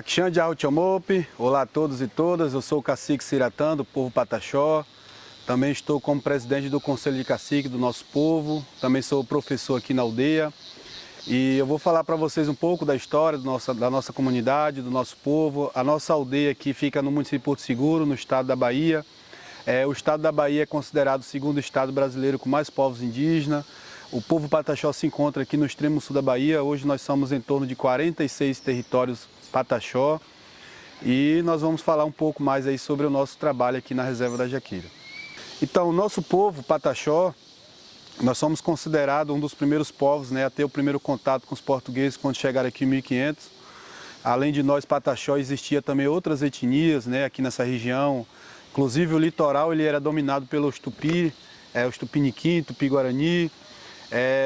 Xande Arrochomope, olá a todos e todas, eu sou o cacique Ciratã, do povo Pataxó. Também estou como presidente do Conselho de Cacique do nosso povo, também sou professor aqui na aldeia. E eu vou falar para vocês um pouco da história da nossa comunidade, do nosso povo. A nossa aldeia aqui fica no município de Porto Seguro, no estado da Bahia. O estado da Bahia é considerado o segundo estado brasileiro com mais povos indígenas. O povo Pataxó se encontra aqui no extremo sul da Bahia. Hoje nós somos em torno de 46 territórios Pataxó. E nós vamos falar um pouco mais aí sobre o nosso trabalho aqui na Reserva da Jaqueira. Então, o nosso povo Pataxó, nós somos considerados um dos primeiros povos, né, a ter o primeiro contato com os portugueses quando chegaram aqui em 1500. Além de nós, Pataxó, existia também outras etnias, né, aqui nessa região. Inclusive o litoral ele era dominado pelos Tupi, os Tupiniquim, Tupi-Guarani.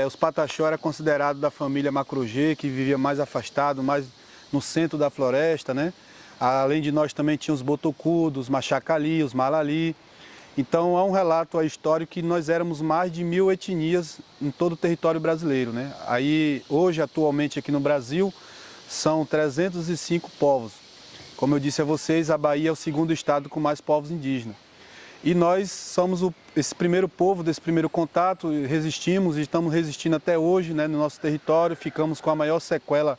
Os Pataxó era considerado da família Macrogê, que vivia mais afastado, mais no centro da floresta, né? Além de nós também tinha os Botocudos, os Machacali, os Malali. Então há um relato histórico que nós éramos mais de 1000 etnias em todo o território brasileiro, né? Aí hoje, atualmente aqui no Brasil, são 305 povos. Como eu disse a vocês, a Bahia é o segundo estado com mais povos indígenas. E nós somos esse primeiro povo, desse primeiro contato, resistimos e estamos resistindo até hoje, né, no nosso território, ficamos com a maior sequela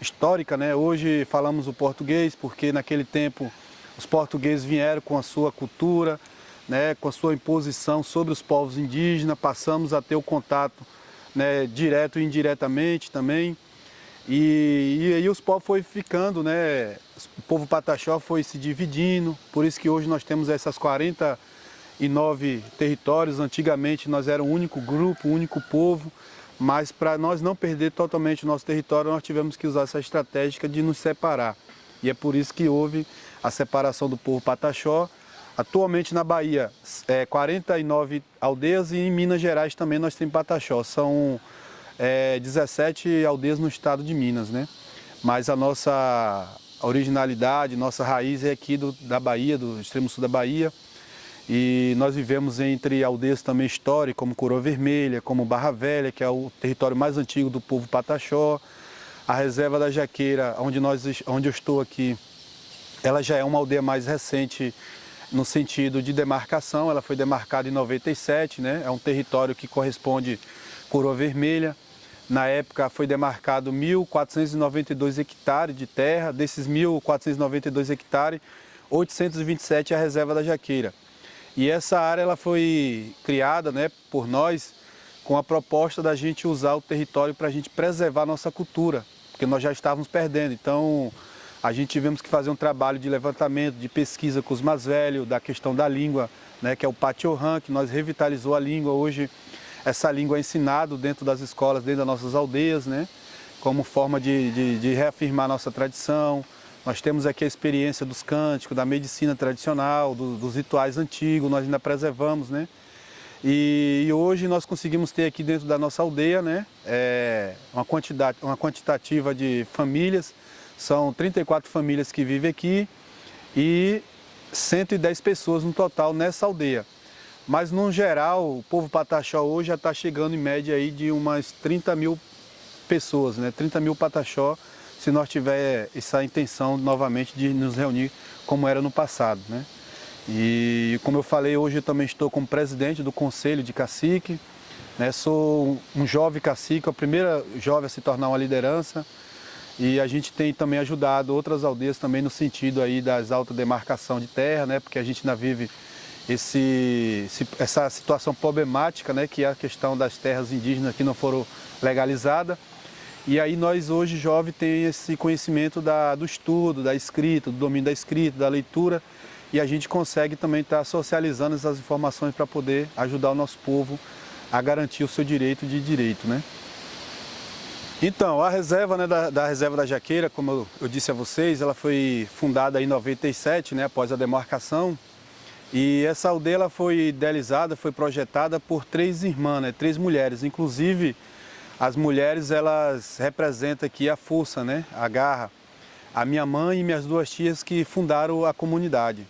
histórica, né? Hoje falamos o português, porque naquele tempo os portugueses vieram com a sua cultura, né, com a sua imposição sobre os povos indígenas, passamos a ter o contato, né, direto e indiretamente também. E aí os povos foi ficando, né? O povo Pataxó foi se dividindo, por isso que hoje nós temos essas 49 territórios. Antigamente nós éramos um único grupo, um único povo, mas para nós não perder totalmente o nosso território, nós tivemos que usar essa estratégia de nos separar. E é por isso que houve a separação do povo Pataxó. Atualmente na Bahia, 49 aldeias, e em Minas Gerais também nós temos Pataxó. São 17 aldeias no estado de Minas, né? Mas a nossa originalidade, nossa raiz é aqui da Bahia, do extremo sul da Bahia. E nós vivemos entre aldeias também históricas, como Coroa Vermelha, como Barra Velha, que é o território mais antigo do povo Pataxó. A Reserva da Jaqueira, onde eu estou aqui, ela já é uma aldeia mais recente no sentido de demarcação. Ela foi demarcada em 97, né? É um território que corresponde à Coroa Vermelha. Na época foi demarcado 1.492 hectares de terra. Desses 1.492 hectares, 827 é a Reserva da Jaqueira. E essa área ela foi criada, né, por nós com a proposta da gente usar o território para a gente preservar a nossa cultura, porque nós já estávamos perdendo. Então a gente tivemos que fazer um trabalho de levantamento, de pesquisa com os mais velhos, da questão da língua, né, que é o Patiohan, que nós revitalizou a língua. Hoje essa língua é ensinada dentro das escolas, dentro das nossas aldeias, né, como forma de reafirmar nossa tradição. Nós temos aqui a experiência dos cânticos, da medicina tradicional, dos rituais antigos, nós ainda preservamos, né? E hoje nós conseguimos ter aqui dentro da nossa aldeia, né, uma quantitativa de famílias. São 34 famílias que vivem aqui e 110 pessoas no total nessa aldeia. Mas, no geral, o povo Pataxó hoje já está chegando em média aí de umas 30 mil pessoas, né? 30 mil Pataxó, se nós tiver essa intenção novamente de nos reunir como era no passado, né? E, como eu falei, hoje eu também estou como presidente do Conselho de Cacique, né? Sou um jovem cacique, a primeira jovem a se tornar uma liderança. E a gente tem também ajudado outras aldeias também no sentido aí das alta demarcação de terra, né? Porque a gente ainda vive essa situação problemática, né? Que é a questão das terras indígenas que não foram legalizadas. E aí nós hoje, jovens, tem esse conhecimento do estudo, da escrita, do domínio da escrita, da leitura, e a gente consegue também estar socializando essas informações para poder ajudar o nosso povo a garantir o seu direito, né? Então, a reserva, né, da Reserva da Jaqueira, como eu disse a vocês, ela foi fundada em 97, né, após a demarcação. E essa aldeia ela foi idealizada, foi projetada por 3 irmãs, né, 3 mulheres. Inclusive, as mulheres elas representam aqui a força, né, a garra. A minha mãe e minhas 2 tias que fundaram a comunidade.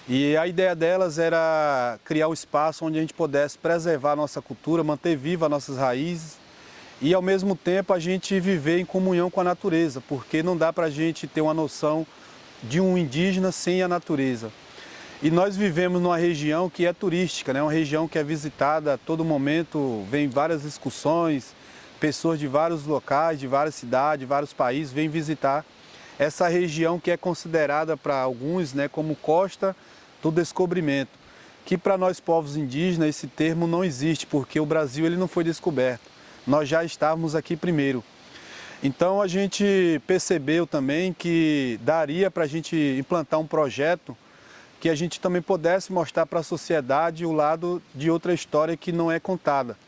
E a ideia delas era criar um espaço onde a gente pudesse preservar a nossa cultura, manter viva as nossas raízes e ao mesmo tempo a gente viver em comunhão com a natureza, porque não dá para a gente ter uma noção de um indígena sem a natureza. E nós vivemos numa região que é turística, né? Uma região que é visitada a todo momento, vem várias excursões, pessoas de vários locais, de várias cidades, vários países vêm visitar essa região que é considerada para alguns, né, como costa do descobrimento, que para nós povos indígenas esse termo não existe, porque o Brasil ele não foi descoberto, nós já estávamos aqui primeiro. Então a gente percebeu também que daria para a gente implantar um projeto que a gente também pudesse mostrar para a sociedade o lado de outra história que não é contada.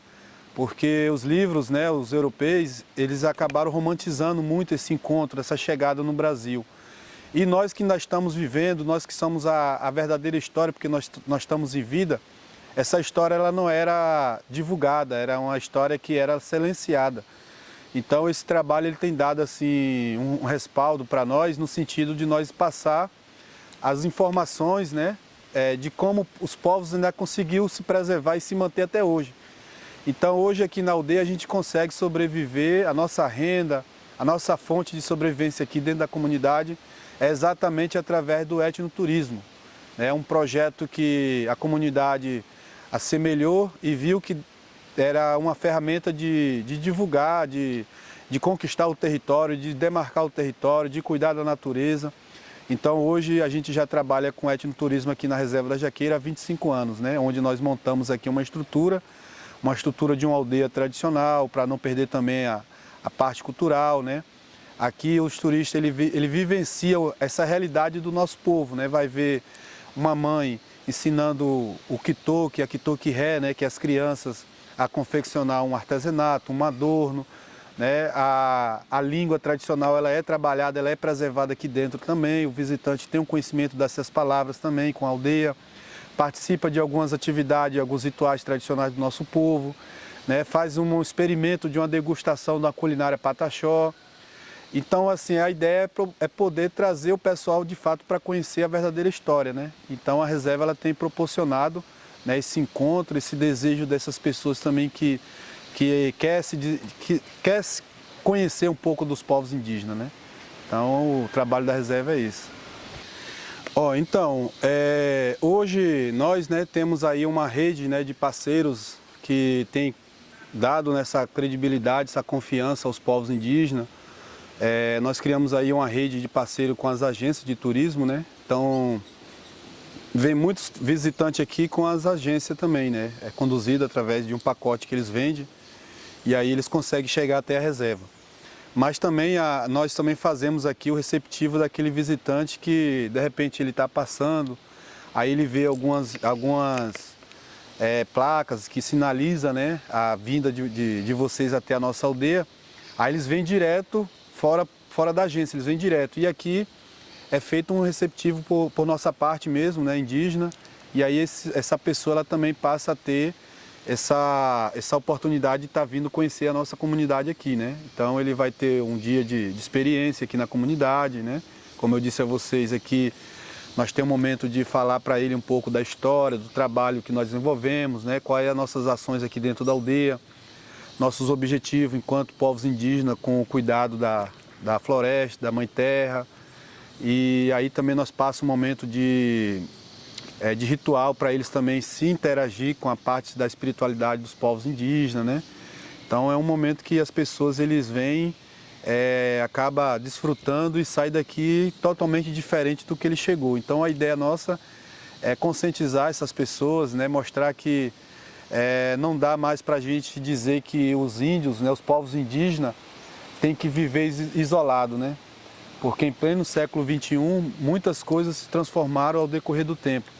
Porque os livros, né, os europeus, eles acabaram romantizando muito esse encontro, essa chegada no Brasil. E nós que ainda estamos vivendo, nós que somos a verdadeira história, porque nós estamos em vida, essa história ela não era divulgada, era uma história que era silenciada. Então esse trabalho ele tem dado assim, um respaldo para nós, no sentido de nós passar as informações, né, de como os povos ainda conseguiu se preservar e se manter até hoje. Então hoje aqui na aldeia a gente consegue sobreviver, a nossa renda, a nossa fonte de sobrevivência aqui dentro da comunidade é exatamente através do etnoturismo. É um projeto que a comunidade assemelhou e viu que era uma ferramenta de divulgar, de conquistar o território, de demarcar o território, de cuidar da natureza. Então hoje a gente já trabalha com etnoturismo aqui na Reserva da Jaqueira há 25 anos, né? Onde nós montamos aqui uma estrutura de uma aldeia tradicional, para não perder também a parte cultural, né? Aqui os turistas ele vivencia essa realidade do nosso povo, né? Vai ver uma mãe ensinando o quitoque, a quitoque-ré, né? Que é as crianças a confeccionar um artesanato, um adorno, né? A língua tradicional ela é trabalhada, ela é preservada aqui dentro também. O visitante tem um conhecimento dessas palavras também com a aldeia. Participa de algumas atividades, alguns rituais tradicionais do nosso povo, né? Faz um experimento de uma degustação da culinária pataxó. Então, assim, a ideia é poder trazer o pessoal, de fato, para conhecer a verdadeira história, né? Então, a reserva ela tem proporcionado, né, esse encontro, esse desejo dessas pessoas também que quer conhecer um pouco dos povos indígenas, né? Então, o trabalho da reserva é esse. Então, hoje nós, né, temos aí uma rede, né, de parceiros que tem dado essa credibilidade, essa confiança aos povos indígenas. Nós criamos aí uma rede de parceiro com as agências de turismo, né? Então, vem muitos visitantes aqui com as agências também, né? É conduzido através de um pacote que eles vendem e aí eles conseguem chegar até a reserva. Mas também nós também fazemos aqui o receptivo daquele visitante que de repente ele está passando, aí ele vê algumas placas que sinalizam, né, a vinda de vocês até a nossa aldeia, aí eles vêm direto fora da agência, eles vêm direto. E aqui é feito um receptivo por nossa parte mesmo, né, indígena, e aí essa pessoa ela também passa a ter essa oportunidade de estar vindo conhecer a nossa comunidade aqui, né? Então ele vai ter um dia de experiência aqui na comunidade, né? Como eu disse a vocês aqui, nós temos um momento de falar para ele um pouco da história, do trabalho que nós desenvolvemos, né? Quais as nossas ações aqui dentro da aldeia, nossos objetivos enquanto povos indígenas com o cuidado da floresta, da mãe terra. E aí também nós passamos um momento de ritual para eles também se interagir com a parte da espiritualidade dos povos indígenas, né? Então é um momento que as pessoas eles vêm, acaba desfrutando e sai daqui totalmente diferente do que ele chegou. Então a ideia nossa é conscientizar essas pessoas, né? Mostrar que não dá mais para a gente dizer que os índios, né, os povos indígenas, têm que viver isolado, né? Porque em pleno século XXI muitas coisas se transformaram ao decorrer do tempo.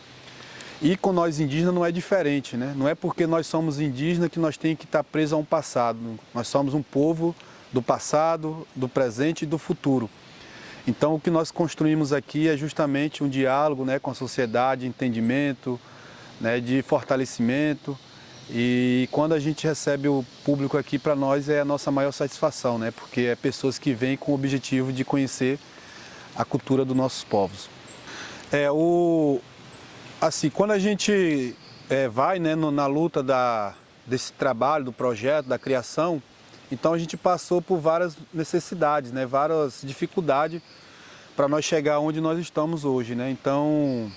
E com nós indígenas não é diferente, né? Não é porque nós somos indígenas que nós temos que estar presos a um passado. Nós somos um povo do passado, do presente e do futuro. Então o que nós construímos aqui é justamente um diálogo, né, com a sociedade, entendimento, né, de fortalecimento. E quando a gente recebe o público aqui, para nós é a nossa maior satisfação, né? Porque é pessoas que vêm com o objetivo de conhecer a cultura dos nossos povos. Assim, quando a gente vai, né, na luta desse trabalho, do projeto, da criação, Então a gente passou por várias necessidades, né? Várias dificuldades para nós chegar onde nós estamos hoje, né? Então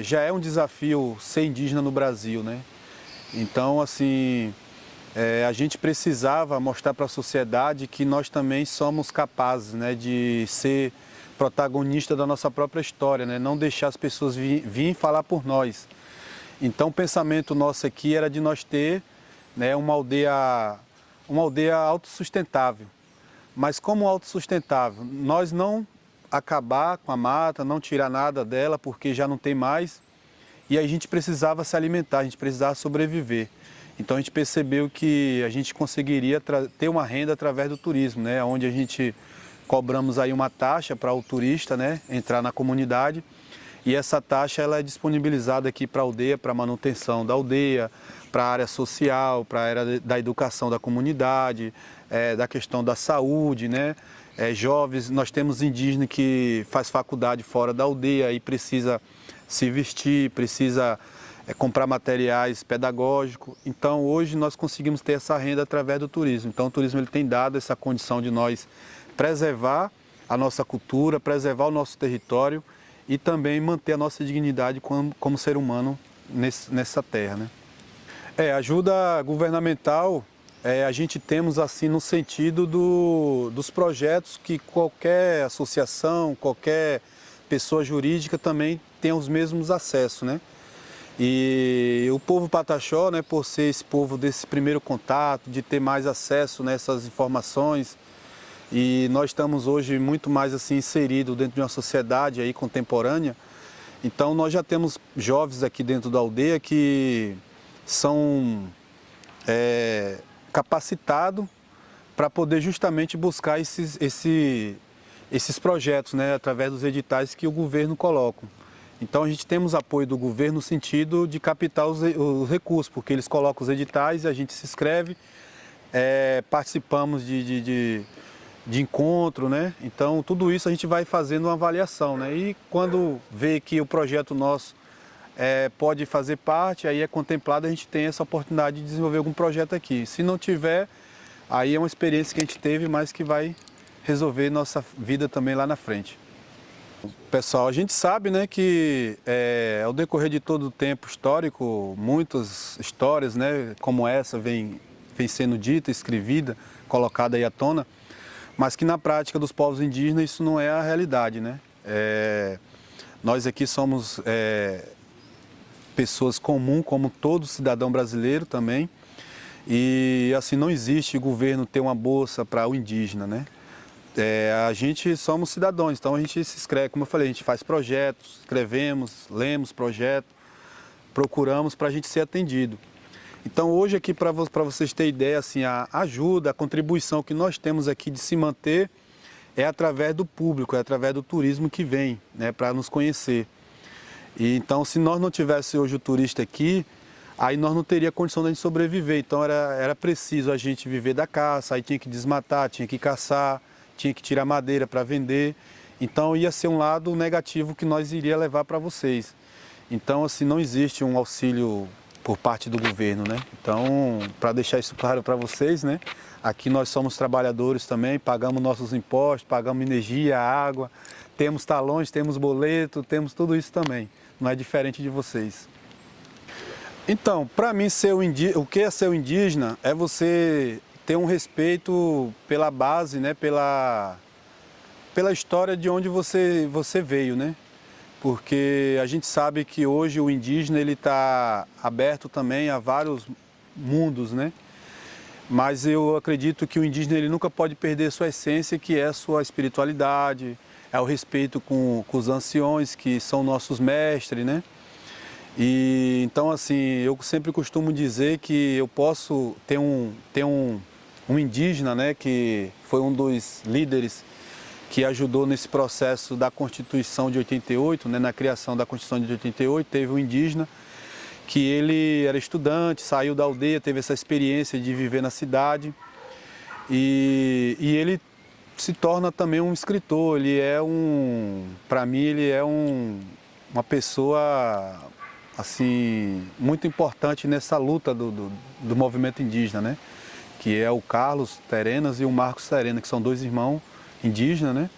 já é um desafio ser indígena no Brasil, né? Então assim, a gente precisava mostrar para a sociedade que nós também somos capazes, né, de ser protagonista da nossa própria história, né? Não deixar as pessoas virem falar por nós. Então o pensamento nosso aqui era de nós ter, né, uma aldeia autossustentável. Mas como autossustentável? Nós não acabar com a mata, não tirar nada dela, porque já não tem mais. E a gente precisava se alimentar, a gente precisava sobreviver. Então a gente percebeu que a gente conseguiria ter uma renda através do turismo, né? Onde a gente cobramos aí uma taxa para o turista, né, entrar na comunidade. E essa taxa ela é disponibilizada aqui para a aldeia, para a manutenção da aldeia, para a área social, para a área da educação da comunidade, da questão da saúde, né? Jovens, nós temos indígena que faz faculdade fora da aldeia e precisa se vestir, precisa comprar materiais pedagógicos. Então hoje nós conseguimos ter essa renda através do turismo. Então o turismo ele tem dado essa condição de nós preservar a nossa cultura, preservar o nosso território e também manter a nossa dignidade como ser humano nessa terra, né? Ajuda governamental, a gente temos assim no sentido dos projetos que qualquer associação, qualquer pessoa jurídica também tem os mesmos acessos, né? E o povo Pataxó, né, por ser esse povo desse primeiro contato, de ter mais acesso nessas informações, e nós estamos hoje muito mais assim inseridos dentro de uma sociedade aí contemporânea. Então nós já temos jovens aqui dentro da aldeia que são capacitados para poder justamente buscar esses projetos, né, através dos editais que o governo coloca. Então a gente temos apoio do governo no sentido de captar os recursos, porque eles colocam os editais e a gente se inscreve, participamos de encontro, né? Então tudo isso a gente vai fazendo uma avaliação, né? E quando vê que o projeto nosso pode fazer parte, aí é contemplado, a gente tem essa oportunidade de desenvolver algum projeto aqui. Se não tiver, aí é uma experiência que a gente teve, mas que vai resolver nossa vida também lá na frente. Pessoal, a gente sabe, né, que ao decorrer de todo o tempo histórico, muitas histórias, né, como essa vem sendo dita, escrevida, colocada aí à tona, mas que na prática dos povos indígenas isso não é a realidade, né? Nós aqui somos pessoas comuns, como todo cidadão brasileiro também, e assim não existe o governo ter uma bolsa para o indígena, né? A gente somos cidadãos, então a gente se inscreve, como eu falei, a gente faz projetos, escrevemos, lemos projetos, procuramos para a gente ser atendido. Então hoje aqui, para vocês terem ideia, assim, a ajuda, a contribuição que nós temos aqui de se manter é através do público, é através do turismo que vem, né, para nos conhecer. E então se nós não tivéssemos hoje o turista aqui, aí nós não teríamos condição de sobreviver. Então era preciso a gente viver da caça, aí tinha que desmatar, tinha que caçar, tinha que tirar madeira para vender. Então ia ser um lado negativo que nós iria levar para vocês. Então assim, não existe um auxílio por parte do governo, né? Então, para deixar isso claro para vocês, né? Aqui nós somos trabalhadores também, pagamos nossos impostos, pagamos energia, água, temos talões, temos boleto, temos tudo isso também. Não é diferente de vocês. Então, para mim, o que é ser um indígena é você ter um respeito pela base, né? Pela história de onde você veio, né? Porque a gente sabe que hoje o indígena ele está aberto também a vários mundos, né? Mas eu acredito que o indígena ele nunca pode perder sua essência, que é a sua espiritualidade, é o respeito com os anciões, que são nossos mestres, né? E então assim, eu sempre costumo dizer que eu posso ter um indígena, né, que foi um dos líderes que ajudou nesse processo da Constituição de 88, né, na criação da Constituição de 88, teve um indígena que ele era estudante, saiu da aldeia, teve essa experiência de viver na cidade e ele se torna também um escritor, para mim ele é uma pessoa assim, muito importante nessa luta do movimento indígena, né? que é o Carlos Terenas e o Marcos Terena, que são dois irmãos indígenas, né?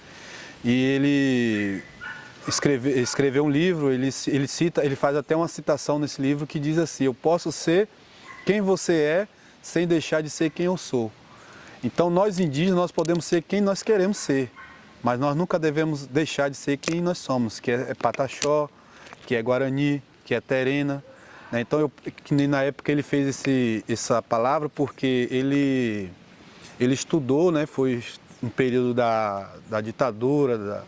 E ele escreveu um livro, ele faz até uma citação nesse livro que diz assim: eu posso ser quem você é sem deixar de ser quem eu sou. Então nós indígenas, nós podemos ser quem nós queremos ser, mas nós nunca devemos deixar de ser quem nós somos, que é Pataxó, que é Guarani, que é Terena, né? Então na época ele fez essa palavra porque ele estudou, né? Foi um período da ditadura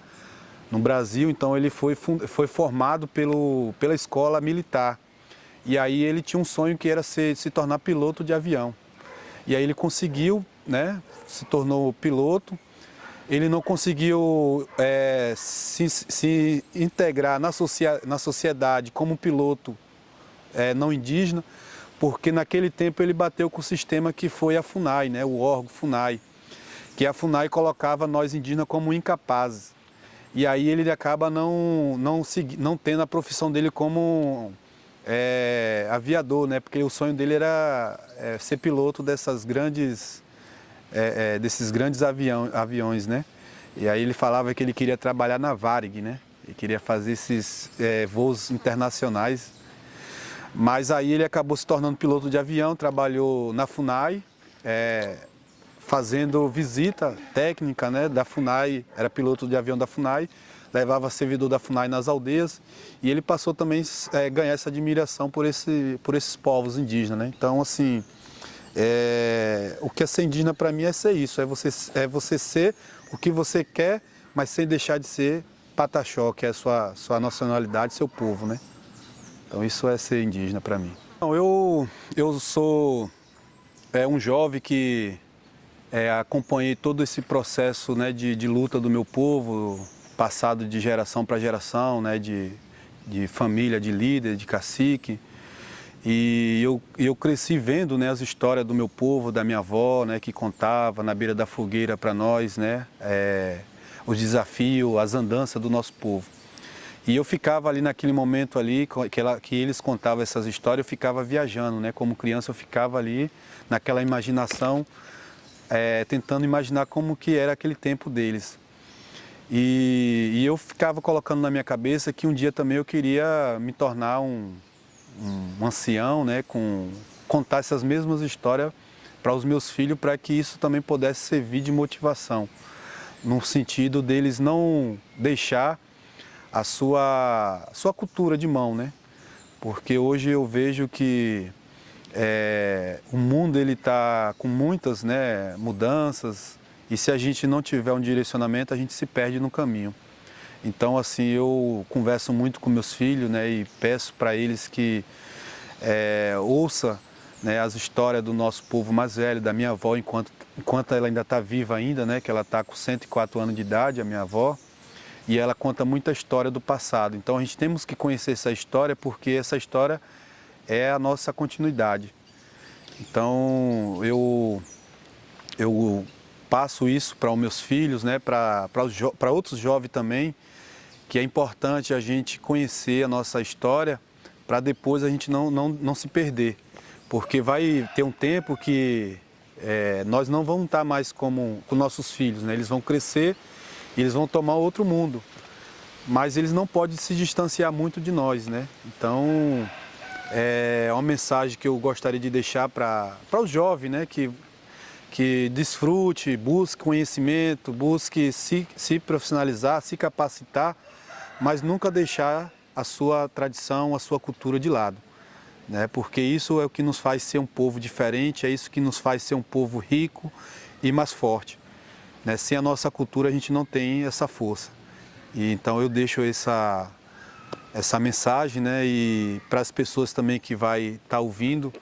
no Brasil, então ele foi formado pela escola militar. E aí ele tinha um sonho que era se tornar piloto de avião. E aí ele conseguiu, né? Se tornou piloto. Ele não conseguiu se integrar na sociedade como piloto não indígena, porque naquele tempo ele bateu com o sistema que foi a FUNAI, né? O órgão FUNAI, que a FUNAI colocava nós indígenas como incapazes. E aí ele acaba não tendo a profissão dele como aviador, né? Porque o sonho dele era ser piloto desses grandes aviões, né? E aí ele falava que ele queria trabalhar na Varig, né? Ele queria fazer esses voos internacionais. Mas aí ele acabou se tornando piloto de avião, trabalhou na FUNAI, fazendo visita técnica, né, da FUNAI, era piloto de avião da FUNAI, levava servidor da FUNAI nas aldeias, e ele passou também a ganhar essa admiração por esses povos indígenas, né? Então, assim, o que é ser indígena para mim é ser isso, é você ser o que você quer, mas sem deixar de ser Pataxó, que é a sua nacionalidade, seu povo, né? Então isso é ser indígena para mim. Então, eu sou um jovem que acompanhei todo esse processo, né, de luta do meu povo, passado de geração para geração, né, de família, de líder, de cacique. E eu cresci vendo, né, as histórias do meu povo, da minha avó, né, que contava na beira da fogueira para nós, né, os desafios, as andanças do nosso povo. E eu ficava ali naquele momento ali, que eles contavam essas histórias, eu ficava viajando, né, como criança eu ficava ali naquela imaginação, tentando imaginar como que era aquele tempo deles. E eu ficava colocando na minha cabeça que um dia também eu queria me tornar um ancião, né, contar essas mesmas histórias para os meus filhos, para que isso também pudesse servir de motivação, no sentido deles não deixar a sua cultura de mão, né? Porque hoje eu vejo que o mundo ele está com muitas, né, mudanças, e se a gente não tiver um direcionamento, a gente se perde no caminho. Então, assim, eu converso muito com meus filhos, né, e peço para eles que ouça, né, as histórias do nosso povo mais velho, da minha avó, enquanto ela ainda está viva ainda, né, que ela está com 104 anos de idade, a minha avó, e ela conta muita história do passado. Então a gente temos que conhecer essa história, porque essa história é a nossa continuidade. Então eu passo isso para os meus filhos, né, para outros jovens também, que é importante a gente conhecer a nossa história para depois a gente não se perder. Porque vai ter um tempo que nós não vamos estar mais como com nossos filhos, né? Eles vão crescer, eles vão tomar outro mundo, mas eles não podem se distanciar muito de nós, né? Então, é uma mensagem que eu gostaria de deixar para os jovens, né? Que desfrute, busque conhecimento, busque se profissionalizar, se capacitar, mas nunca deixar a sua tradição, a sua cultura de lado, né? Porque isso é o que nos faz ser um povo diferente, é isso que nos faz ser um povo rico e mais forte, né? Sem a nossa cultura a gente não tem essa força. E então eu deixo essa mensagem, né? E para as pessoas também que vai estar ouvindo,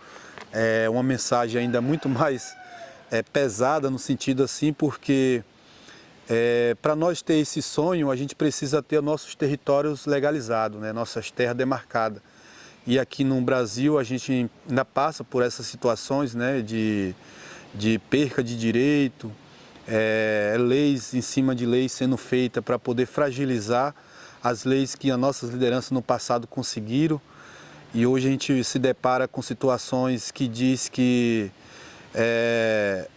é uma mensagem ainda muito mais pesada no sentido assim, porque para nós ter esse sonho a gente precisa ter nossos territórios legalizados, né? Nossas terras demarcadas. E aqui no Brasil a gente ainda passa por essas situações, né? De perca de direito, leis em cima de leis sendo feitas para poder fragilizar as leis que as nossas lideranças no passado conseguiram. E hoje a gente se depara com situações que diz que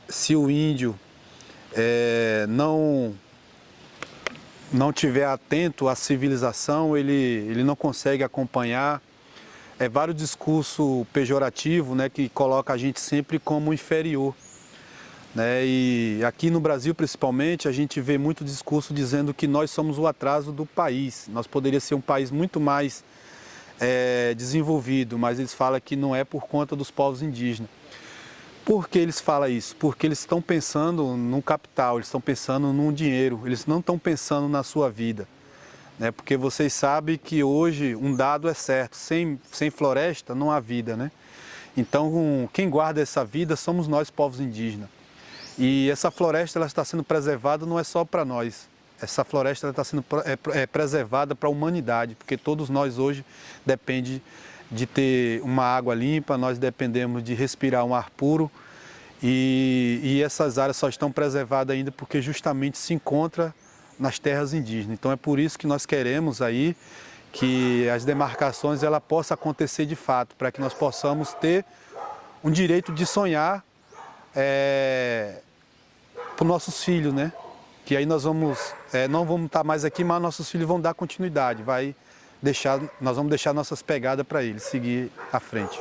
Se o índio não tiver atento à civilização, ele não consegue acompanhar. Vários discursos pejorativos, né, que coloca a gente sempre como inferior. Né? E aqui no Brasil, principalmente, a gente vê muito discurso dizendo que nós somos o atraso do país. Nós poderíamos ser um país muito mais desenvolvido, mas eles falam que não é por conta dos povos indígenas. Por que eles falam isso? Porque eles estão pensando no capital, eles estão pensando no dinheiro, eles não estão pensando na sua vida. Né? Porque vocês sabem que hoje um dado é certo, sem floresta não há vida. Né? Então, quem guarda essa vida somos nós, povos indígenas. E essa floresta ela está sendo preservada não é só para nós. Essa floresta ela está sendo preservada para a humanidade, porque todos nós hoje dependemos de ter uma água limpa, nós dependemos de respirar um ar puro e essas áreas só estão preservadas ainda porque justamente se encontra nas terras indígenas. Então é por isso que nós queremos aí que as demarcações ela possa acontecer de fato, para que nós possamos ter um direito de sonhar para os nossos filhos, né? Que aí nós não vamos estar mais aqui, mas nossos filhos vão dar continuidade, nós vamos deixar nossas pegadas para eles seguir à frente.